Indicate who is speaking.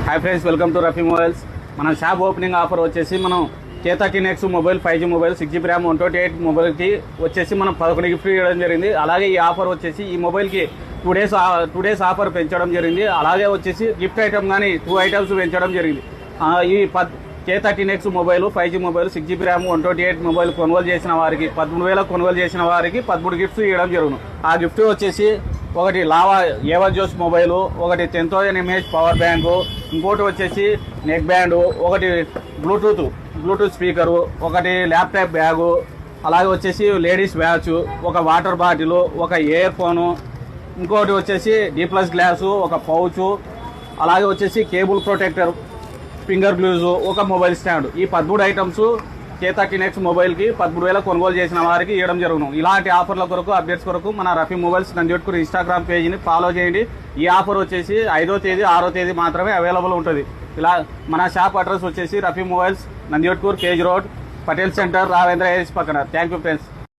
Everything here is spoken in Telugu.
Speaker 1: Hi friends, welcome to Rafi mobiles. మన షాప్ ఓపెనింగ్ ఆఫర్ వచ్చేసి మనం చేతా కినెక్స్ mobile 5G mobile 6GB RAM 128 మొబైల్కి వచ్చేసి మనం 11 గిఫ్ట్ ఇవ్వడం జరిగింది. అలాగే ఈ ఆఫర్ వచ్చేసి ఈ మొబైల్కి టూ డేస్ ఆఫర్ పెంచడం జరిగింది. అలాగే వచ్చేసి గిఫ్ట్ ఐటమ్ కానీ 2 ఐటమ్స్ పెంచడం జరిగింది. ఈ చేతా కినెక్స్ mobile 5G mobile 6GB RAM 128 mobile కొనుగోలు చేసిన వారికి 13,000 కొనుగోలు చేసిన వారికి 13 గిఫ్ట్స్ ఇవ్వడం జరుగును. ఆ గిఫ్ట్ వచ్చేసి ఒకటి లావా ఏవర్ జోస్ మొబైలు, ఒకటి 10,000 mAh పవర్ బ్యాంకు, ఇంకోటి వచ్చేసి నెక్ బ్యాండు, ఒకటి బ్లూటూత్ స్పీకరు, ఒకటి ల్యాప్టాప్ బ్యాగు, అలాగే వచ్చేసి లేడీస్ వ్యాచ్, ఒక వాటర్ బాటిల్, ఒక ఇయర్ ఫోను, ఇంకోటి వచ్చేసి D+ గ్లాసు, ఒక పౌచు, అలాగే వచ్చేసి కేబుల్ ప్రొటెక్టర్, ఫింగర్ గ్లూజు, ఒక మొబైల్ స్టాండ్. ఈ 13 ఐటమ్స్ చేతా కినెక్స్ మొబైల్కి 13,000 కొనుగోలు చేసిన వారికి ఇవ్వడం జరుగును. ఇలాంటి ఆఫర్ల కొరకు, అప్డేట్స్ కొరకు మన రఫీ మొబైల్స్ నందివట్కూరు ఇన్స్టాగ్రామ్ పేజీని ఫాలో చేయండి. ఈ ఆఫర్ వచ్చేసి 5వ తేదీ 6వ తేదీ మాత్రమే అవైలబుల్ ఉంటుంది. ఇలా మన షాప్ అడ్రస్ వచ్చేసి రఫీ మొబైల్స్ నందివట్కూరు కేజ్ రోడ్, పటేల్ సెంటర్, రావేంద్ర ఏజ్ పక్కన. Thank you friends.